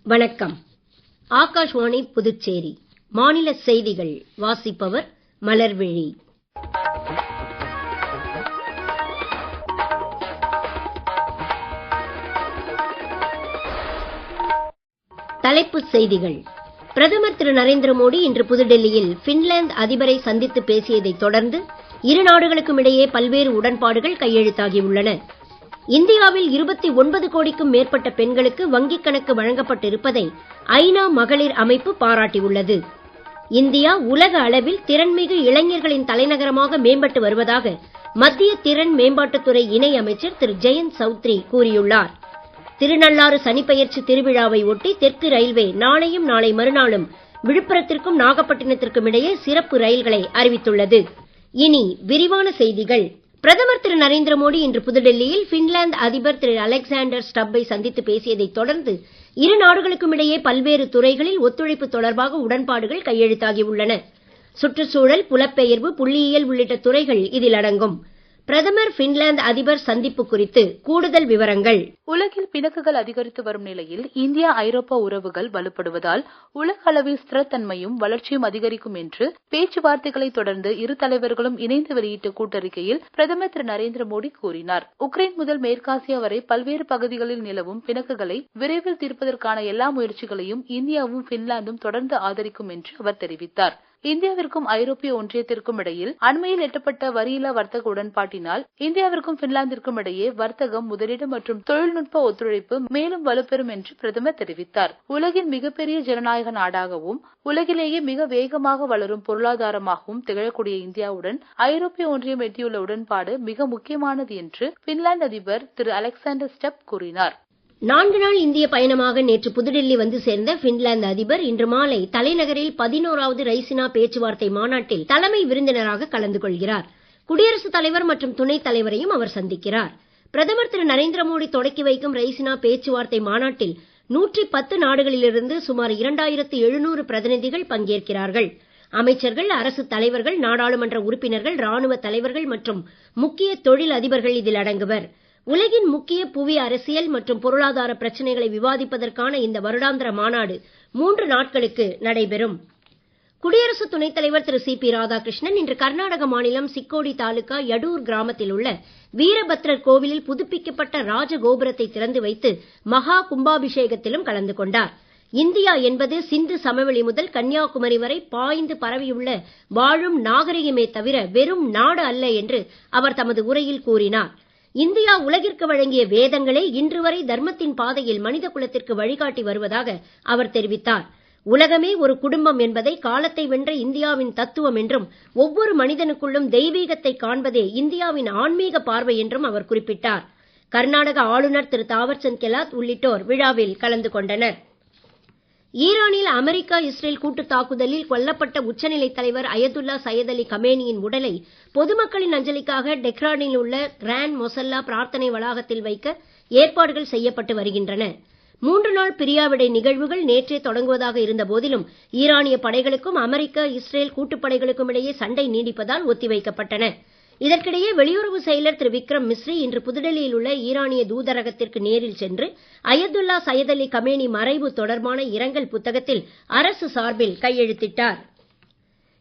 வணக்கம். ஆகாஷ்வாணி புதுச்சேரி மாநில செய்திகள் வாசிப்பவர் மலர்விழி. தலைப்புச் செய்திகள். பிரதமர் திரு நரேந்திர மோடி இன்று புதுடெல்லியில் பின்லாந்து அதிபரை சந்தித்து பேசியதைத் தொடர்ந்து இரு நாடுகளுக்கும் இடையே பல்வேறு உடன்பாடுகள் கையெழுத்தாகியுள்ளன. இந்தியாவில் 29 கோடிக்கும் மேற்பட்ட பெண்களுக்கு வங்கிக் கணக்கு வழங்கப்பட்டிருப்பதை ஐநா மகளிர் அமைப்பு பாராட்டியுள்ளது. இந்தியா உலக அளவில் திறன்மிகு இளைஞர்களின் தலைநகரமாக மேம்பட்டு வருவதாக மத்திய திறன் மேம்பாட்டுத்துறை இணை அமைச்சர் திரு ஜெயந்த் சௌத்ரி கூறியுள்ளார். திருநள்ளாறு சனிப்பெயர்ச்சி திருவிழாவை ஒட்டி தெற்கு ரயில்வே நாளையும் நாளை மறுநாளும் விழுப்புரத்திற்கும் நாகப்பட்டினத்திற்கும் இடையே சிறப்பு ரயில்களை அறிவித்துள்ளது. இனி விரிவான செய்திகள். பிரதமர் திரு நரேந்திர மோடி இன்று புதுடெல்லியில் பின்லாந்து அதிபர் திரு அலெக்சாண்டர் ஸ்டப்பை சந்தித்து பேசியதைத் தொடர்ந்து இரு நாடுகளுக்கும் இடையே பல்வேறு துறைகளில் ஒத்துழைப்பு தொடர்பாக உடன்பாடுகள் கையெழுத்தாகியுள்ளன. சுற்றுச்சூழல், புலப்பெயர்வு, புள்ளியியல் உள்ளிட்ட துறைகள் இதில் அடங்கும். பிரதமர் பின்லாந்து அதிபர் சந்திப்பு குறித்து கூடுதல் விவரங்கள். உலகில் பிணக்குகள் அதிகரித்து வரும் நிலையில் இந்தியா ஐரோப்பா உறவுகள் வலுப்படுவதால் உலக அளவில் ஸ்திரத்தன்மையும் வளர்ச்சியும் அதிகரிக்கும் என்று பேச்சுவார்த்தைகளை தொடர்ந்து இரு தலைவர்களும் இணைந்து வெளியிட்ட கூட்டறிக்கையில் பிரதமர் திரு நரேந்திர மோடி கூறினார். உக்ரைன் முதல் மேற்காசியா வரை பல்வேறு பகுதிகளில் நிலவும் பிணக்குகளை விரைவில் தீர்ப்பதற்கான எல்லா முயற்சிகளையும் இந்தியாவும் பின்லாந்தும் தொடர்ந்து ஆதரிக்கும் என்று அவர் தெரிவித்தார். இந்தியாவிற்கும் ஐரோப்பிய ஒன்றியத்திற்கும் இடையில் அண்மையில் எட்டப்பட்ட வரியில்லா வர்த்தக உடன்பாட்டினால் இந்தியாவிற்கும் பின்லாந்திற்கும் இடையே வர்த்தகம், முதலீடு மற்றும் தொழில்நுட்ப ஒத்துழைப்பு மேலும் வலுப்பெறும் என்று பிரதமர் தெரிவித்தார். உலகின் மிகப்பெரிய ஜனநாயக நாடாகவும் உலகிலேயே மிக வேகமாக வளரும் பொருளாதாரமாகவும் திகழக்கூடிய இந்தியாவுடன் ஐரோப்பிய ஒன்றியம் எட்டியுள்ள உடன்பாடு மிக முக்கியமானது என்று பின்லாந்து அதிபர் திரு அலெக்சாண்டர் ஸ்டப் கூறினார். 4 நாள் இந்திய பயணமாக நேற்று புதுடெல்லி வந்து சேர்ந்த பின்லாந்து அதிபர் இன்று மாலை தலைநகரில் 11வது ரைசினா பேச்சுவார்த்தை மாநாட்டில் தலைமை விருந்தினராக கலந்து கொள்கிறார். குடியரசுத் தலைவர் மற்றும் துணைத் தலைவரையும் அவர் சந்திக்கிறார். பிரதமர் திரு நரேந்திர மோடி தொடக்கி வைக்கும் ரைசினா பேச்சுவார்த்தை மாநாட்டில் 110 நாடுகளிலிருந்து சுமார் 2700 பிரதிநிதிகள் பங்கேற்கிறார்கள். அமைச்சர்கள், அரசு தலைவர்கள், நாடாளுமன்ற உறுப்பினர்கள், ராணுவ தலைவர்கள் மற்றும் முக்கிய தொழில் அதிபர்கள் இதில் அடங்குவர். உலகின் முக்கிய புவி அரசியல் மற்றும் பொருளாதார பிரச்சனைகளை விவாதிப்பதற்கான இந்த வருடாந்திர மாநாடு 3 நாட்களுக்கு நடைபெறும். குடியரசு துணைத் தலைவர் திரு சி.பி. ராதாகிருஷ்ணன் இன்று கர்நாடக மாநிலம் சிக்கோடி தாலுகா யடூர் கிராமத்தில் உள்ள வீரபத்ரர் கோவிலில் புதுப்பிக்கப்பட்ட ராஜகோபுரத்தை திறந்து வைத்து மகா கும்பாபிஷேகத்திலும் கலந்து கொண்டார். இந்தியா என்பது சிந்து சமவெளி முதல் கன்னியாகுமரி வரை பாய்ந்து பரவியுள்ள வாழும் நாகரிகமே தவிர வெறும் நாடு அல்ல என்று அவர் தமது உரையில் கூறினார். இந்தியா உலகிற்கு வழங்கிய வேதங்களே இன்று வரை தர்மத்தின் பாதையில் மனித குலத்திற்கு வழிகாட்டி வருவதாக அவர் தெரிவித்தார். உலகமே ஒரு குடும்பம் என்பதை காலத்தை வென்ற இந்தியாவின் தத்துவம் என்றும் ஒவ்வொரு மனிதனுக்குள்ளும் தெய்வீகத்தை காண்பதே இந்தியாவின் ஆன்மீக பார்வை என்றும் அவர் குறிப்பிட்டார். கர்நாடக ஆளுநர் திரு தாவர்சந்த் கெலாட் உள்ளிட்டோர் விழாவில் கலந்து கொண்டனர். ஈரானில் அமெரிக்கா, இஸ்ரேல் கூட்டுத் தாக்குதலில் கொல்லப்பட்ட உச்சநிலைத் தலைவர் அயதுல்லா சையத் அலி கமேனியின் உடலை பொதுமக்களின் அஞ்சலிக்காக டெஹ்ரானில் உள்ள கிராண்ட் மொசல்லா பிரார்த்தனை வளாகத்தில் வைக்க ஏற்பாடுகள் செய்யப்பட்டு வருகின்றன. 3 நாள் பிரியாவிடை நிகழ்வுகள் நேற்றே தொடங்குவதாக இருந்த போதிலும் ஈரானிய படைகளுக்கும் அமெரிக்க, இஸ்ரேல் கூட்டுப்படைகளுக்கும் இடையே சண்டை நீடிப்பதால் ஒத்திவைக்கப்பட்டன. இதற்கிடையே வெளியுறவு செயலர் திரு விக்ரம் மிஸ்ரி இன்று புதுடெல்லியில் உள்ள ஈரானிய தூதரகத்திற்கு நேரில் சென்று அயதுல்லா சையத் அலி கமேனி மறைவு தொடர்பான இரங்கல் புத்தகத்தில் அரசு சார்பில் கையெழுத்திட்டார்.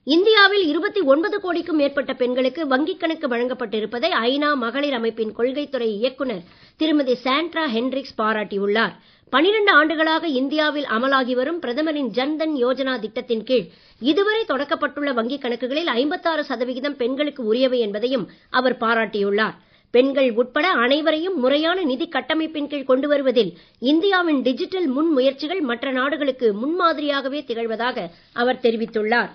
இந்தியாவில் 29 கோடிக்கும் மேற்பட்ட பெண்களுக்கு வங்கிக் கணக்கு வழங்கப்பட்டிருப்பதை ஐநா மகளிர் அமைப்பின் கொள்கைத்துறை இயக்குனர் திருமதி சாண்ட்ரா ஹென்ரிக்ஸ் பாராட்டியுள்ளார். 12 ஆண்டுகளாக இந்தியாவில் அமலாகி வரும் பிரதமரின் ஜன்தன் யோஜனா திட்டத்தின் கீழ் இதுவரை தொடக்கப்பட்டுள்ள வங்கிக் கணக்குகளில் 56% பெண்களுக்கு உரியவை என்பதையும் அவர் பாராட்டியுள்ளார். பெண்கள் உட்பட அனைவரையும் முறையான நிதி கட்டமைப்பின் கீழ் கொண்டு வருவதில் இந்தியாவின் டிஜிட்டல் முன் முயற்சிகள் மற்ற நாடுகளுக்கு முன்மாதிரியாகவே திகழ்வதாக அவர் தெரிவித்துள்ளார்.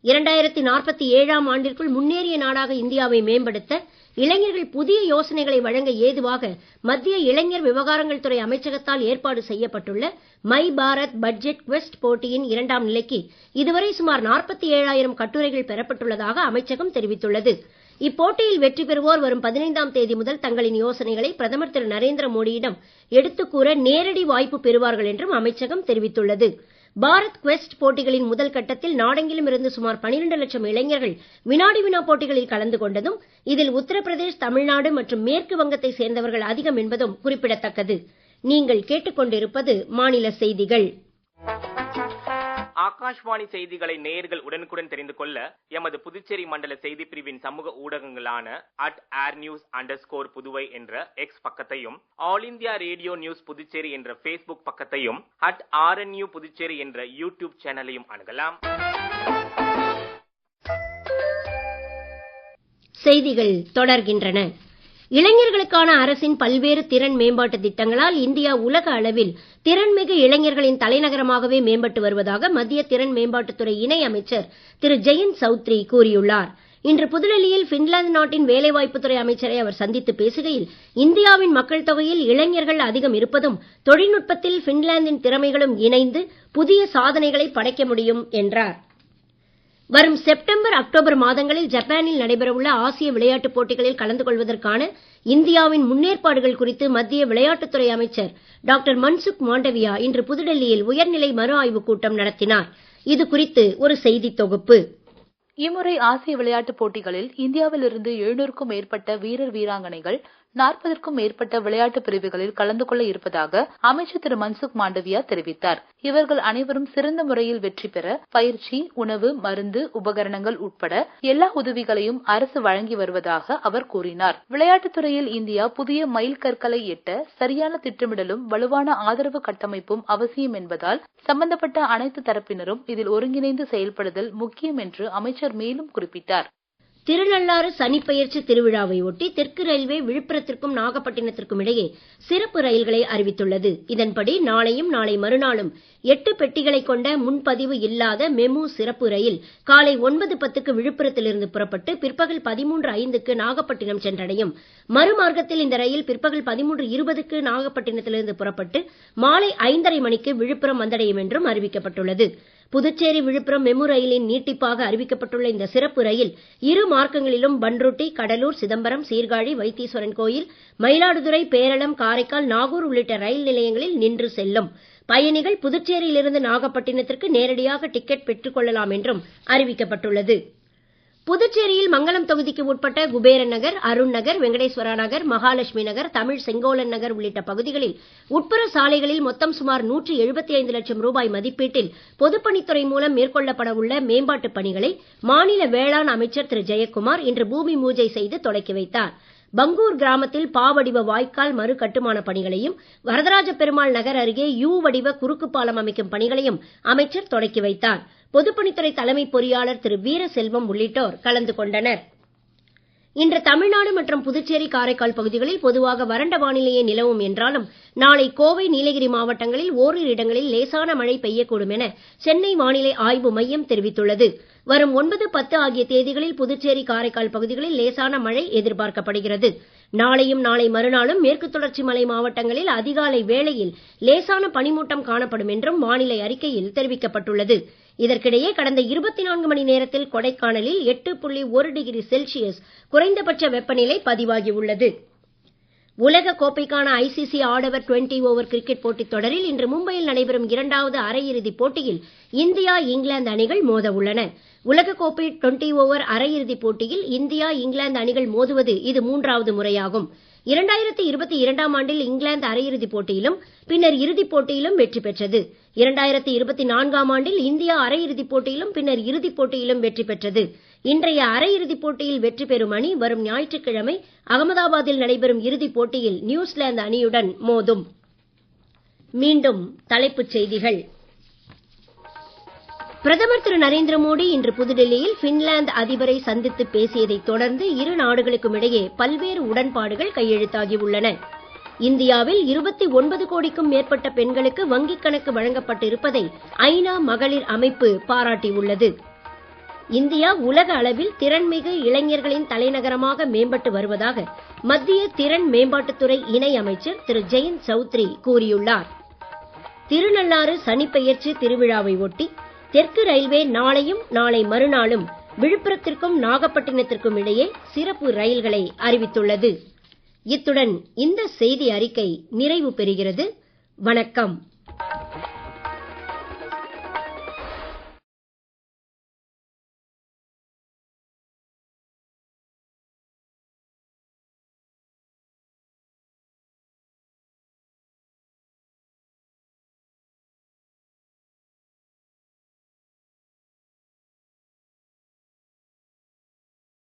2047ஆம் ஆண்டிற்குள் முன்னேறிய நாடாக இந்தியாவை மேம்படுத்த இளைஞர்கள் புதிய யோசனைகளை வழங்க ஏதுவாக மத்திய இளைஞர் விவகாரங்கள் துறை அமைச்சகத்தால் ஏற்பாடு செய்யப்பட்டுள்ள மை பாரத் பட்ஜெட் குவெஸ்ட் போட்டியின் 2ஆம் நிலைக்கு இதுவரை சுமார் 47,000 கட்டுரைகள் பெறப்பட்டுள்ளதாக அமைச்சகம் தெரிவித்துள்ளது. இப்போட்டியில் வெற்றி பெறுவோர் வரும் 15ஆம் தேதி முதல் தங்களின் யோசனைகளை பிரதமர் திரு நரேந்திர மோடியிடம் எடுத்துக் கூற நேரடி வாய்ப்பு பெறுவார்கள் என்றும் அமைச்சகம் தெரிவித்துள்ளது. பாரத் குவெஸ்ட் போட்டிகளின் முதல் கட்டத்தில் நாடெங்கிலும் இருந்து சுமார் 12 லட்சம் இளைஞர்கள் வினாடி வினா போட்டிகளில் கலந்து கொண்டதும் இதில் உத்தரப்பிரதேஷ், தமிழ்நாடு மற்றும் மேற்கு வங்கத்தை சேர்ந்தவர்கள் அதிகம் என்பதும் குறிப்பிடத்தக்கது. நீங்கள் கேட்டுக்கொண்டிருப்பது மாநில செய்திகள். ஆகாஷ்வாணி செய்திகளை நேயர்கள் உடனுக்குடன் தெரிந்து கொள்ள எமது புதுச்சேரி மண்டல செய்தி பிரிவின் சமூக ஊடகங்களான @airnews_புதுவை என்ற எக்ஸ் பக்கத்தையும், all India radio news Puducherry என்ற Facebook பக்கத்தையும், @RNU புதுச்சேரி என்ற யூடியூப் சேனலையும் அணுகலாம். செய்திகள் தொடர்கின்றன. இளைஞர்களுக்கான அரசின் பல்வேறு திறன் மேம்பாட்டு திட்டங்களால் இந்தியா உலக அளவில் திறன்மிகு இளைஞர்களின் தலைநகரமாகவே மேம்பட்டு வருவதாக மத்திய திறன் மேம்பாட்டுத்துறை இணை அமைச்சர் திரு ஜெயந்த் சௌத்ரி கூறியுள்ளார். இன்று புதுடெல்லியில் பின்லாந்து நாட்டின் வேலைவாய்ப்புத்துறை அமைச்சரை அவர் சந்தித்து பேசுகையில், இந்தியாவின் மக்கள் தொகையில் இளைஞர்கள் அதிகம் இருப்பதும் தொழில்நுட்பத்தில் பின்லாந்தின் திறமைகளும் இணைந்து புதிய சாதனைகளை படைக்க முடியும் என்றார். வரும் செப்டம்பர், அக்டோபர் மாதங்களில் ஜப்பானில் நடைபெறவுள்ள ஆசிய விளையாட்டுப் போட்டிகளில் கலந்து கொள்வதற்கான இந்தியாவின் முன்னேற்பாடுகள் குறித்து மத்திய விளையாட்டுத்துறை அமைச்சர் டாக்டர் மன்சுக் மாண்டவியா இன்று புதுடெல்லியில் உயர்நிலை மறு ஆய்வுக் கூட்டம் நடத்தினார். இது குறித்து ஒரு செய்தி தொகுப்பு. இம்முறை ஆசிய விளையாட்டுப் போட்டிகளில் இந்தியாவிலிருந்து 700க்கும் மேற்பட்ட வீரர் வீராங்கனைகள் 40க்கும் மேற்பட்ட விளையாட்டு பிரிவுகளில் கலந்து கொள்ள இருப்பதாக அமைச்சர் திரு மன்சுக் மாண்டவியா தெரிவித்தார். இவர்கள் அனைவரும் சிறந்த முறையில் வெற்றி பெற பயிற்சி, உணவு, மருந்து, உபகரணங்கள் உட்பட எல்லா உதவிகளையும் அரசு வழங்கி வருவதாக அவர் கூறினார். விளையாட்டுத் துறையில் இந்தியா புதிய மைல் கற்களை எட்ட சரியான திட்டமிடலும் வலுவான ஆதரவு கட்டமைப்பும் அவசியம் என்பதால் சம்பந்தப்பட்ட அனைத்து தரப்பினரும் இதில் ஒருங்கிணைந்து செயல்படுதல் முக்கியம் என்று அமைச்சர் மேலும் குறிப்பிட்டார். திருநள்ளாறு சனிப்பெயர்ச்சி திருவிழாவை ஒட்டி தெற்கு ரயில்வே விழுப்புரத்திற்கும் நாகப்பட்டினத்திற்கும் இடையே சிறப்பு ரயில்களை அறிவித்துள்ளது. இதன்படி நாளையும் நாளை மறுநாளும் 8 பெட்டிகளை கொண்ட முன்பதிவு இல்லாத மெமு சிறப்பு ரயில் காலை 9:10க்கு விழுப்புரத்திலிருந்து புறப்பட்டு பிற்பகல் 13:05க்கு நாகப்பட்டினம் சென்றடையும். மறுமார்க்கத்தில் இந்த ரயில் பிற்பகல் 13:20க்கு நாகப்பட்டினத்திலிருந்து புறப்பட்டு மாலை 5:30 மணிக்கு விழுப்புரம் வந்தடையும் என்றும் அறிவிக்கப்பட்டுள்ளது. புதுச்சேரி விழுப்புரம் மெமு ரயிலின் நீட்டிப்பாக அறிவிக்கப்பட்டுள்ள இந்த சிறப்பு ரயில் இரு மார்க்கங்களிலும் பன்ருட்டி, கடலூர், சிதம்பரம், சீர்காழி, வைத்தீஸ்வரன் கோயில், மயிலாடுதுறை, பேரளம், காரைக்கால், நாகூர் உள்ளிட்ட ரயில் நிலையங்களில் நின்று செல்லும். பயணிகள் புதுச்சேரியிலிருந்து நாகப்பட்டினத்திற்கு நேரடியாக டிக்கெட் பெற்றுக் கொள்ளலாம் என்றும் அறிவிக்கப்பட்டுள்ளது. புதுச்சேரியில் மங்கலம் தொகுதிக்கு உட்பட்ட குபேரன் நகர், அருண் நகர், வெங்கடேஸ்வரா நகர், மகாலட்சுமி நகர், தமிழ் செங்கோலன் நகர் உள்ளிட்ட பகுதிகளில் உட்புற சாலைகளில் மொத்தம் சுமார் 175 லட்சம் ரூபாய் மதிப்பீட்டில் பொதுப்பணித்துறை மூலம் மேற்கொள்ளப்பட உள்ள மேம்பாட்டுப் பணிகளை மாநில வேளாண் அமைச்சர் திரு ஜெயக்குமார் இன்று பூமி பூஜை செய்து தொடக்கி வைத்தார். பங்கூர் கிராமத்தில் பாவடிவ வாய்க்கால் மறு கட்டுமான பணிகளையும், வரதராஜ பெருமாள் நகர் அருகே யூ வடிவ குறுக்கு பாலம் அமைக்கும் பணிகளையும் அமைச்சர் தொடக்கி வைத்தார். பொதுப்பணித்துறை தலைமை பொறியாளர் திரு வீரசெல்வம் உள்ளிட்டோர் கலந்து கொண்டனர். இன்று தமிழ்நாடு மற்றும் புதுச்சேரி, காரைக்கால் பகுதிகளில் பொதுவாக வறண்ட வானிலையே நிலவும் என்றாலும் நாளை கோவை, நீலகிரி மாவட்டங்களில் ஓரிரு இடங்களில் லேசான மழை பெய்யக்கூடும் என சென்னை வானிலை ஆய்வு மையம் தெரிவித்துள்ளது. வரும் 9, 10 ஆகிய தேதிகளில் புதுச்சேரி, காரைக்கால் பகுதிகளில் லேசான மழை எதிர்பார்க்கப்படுகிறது. நாளையும் நாளை மறுநாளும் மேற்கு தொடர்ச்சி மலை மாவட்டங்களில் அதிகாலை வேளையில் லேசான பனிமூட்டம் காணப்படும் என்றும் வானிலை அறிக்கையில் தெரிவிக்கப்பட்டுள்ளது. இதற்கிடையே கடந்த 24 மணி நேரத்தில் கொடைக்கானலில் 8.1 டிகிரி செல்சியஸ் குறைந்தபட்ச வெப்பநிலை பதிவாகியுள்ளது. உலக கோப்பைக்கான ஐசிசி ஆடவர் 20 ஓவர் கிரிக்கெட் போட்டித் தொடரில் இன்று மும்பையில் நடைபெறும் 2வது அரையிறுதிப் போட்டியில் இந்தியா, இங்கிலாந்து அணிகள் மோத உள்ளன. உலகக்கோப்பை 20 ஓவர் அரையிறுதிப் போட்டியில் இந்தியா, இங்கிலாந்து அணிகள் மோதுவது இது 3வது முறையாகும். 2022ஆம் ஆண்டில் இங்கிலாந்து அரையிறுதிப் போட்டியிலும் பின்னர் இறுதிப் போட்டியிலும் வெற்றி பெற்றது. 2024ஆம் ஆண்டில் இந்தியா அரையிறுதிப் போட்டியிலும் பின்னர் இறுதிப் போட்டியிலும் வெற்றி பெற்றது. இன்றைய அரையிறுதிப் போட்டியில் வெற்றி பெறும் அணி வரும் ஞாயிற்றுக்கிழமை அகமதாபாத்தில் நடைபெறும் இறுதிப் போட்டியில் நியூசிலாந்து அணியுடன் மோதும். மீண்டும் தலைப்புச் செய்திகள். பிரதமர் திரு நரேந்திர மோடி இன்று புதுடெல்லியில் பின்லாந்து அதிபரை சந்தித்து பேசியதைத் தொடர்ந்து இரு நாடுகளுக்கும் இடையே பல்வேறு உடன்பாடுகள் கையெழுத்தாகி உள்ளன. இந்தியாவில் 29 கோடிக்கும் மேற்பட்ட பெண்களுக்கு வங்கிக் கணக்கு வழங்கப்பட்டிருப்பதை ஐநா மகளிர் அமைப்பு பாராட்டியுள்ளது. இந்தியா உலக அளவில் திறன்மிகு இளைஞர்களின் தலைநகரமாக மேம்பட்டு வருவதாக மத்திய திறன் மேம்பாட்டுத்துறை இணை அமைச்சர் திரு ஜெயந்த் சௌத்ரி கூறியுள்ளார். திருநள்ளாறு சனிப்பெயர்ச்சி திருவிழாவை ஒட்டி தெற்கு ரயில்வே நாளையும் நாளை மறுநாளும் விழுப்புரத்திற்கும் நாகப்பட்டினத்திற்கும் இடையே சிறப்பு ரயில்களை அறிவித்துள்ளது. இத்துடன் இந்த செய்தி அறிக்கை நிறைவு பெறுகிறது. வணக்கம்.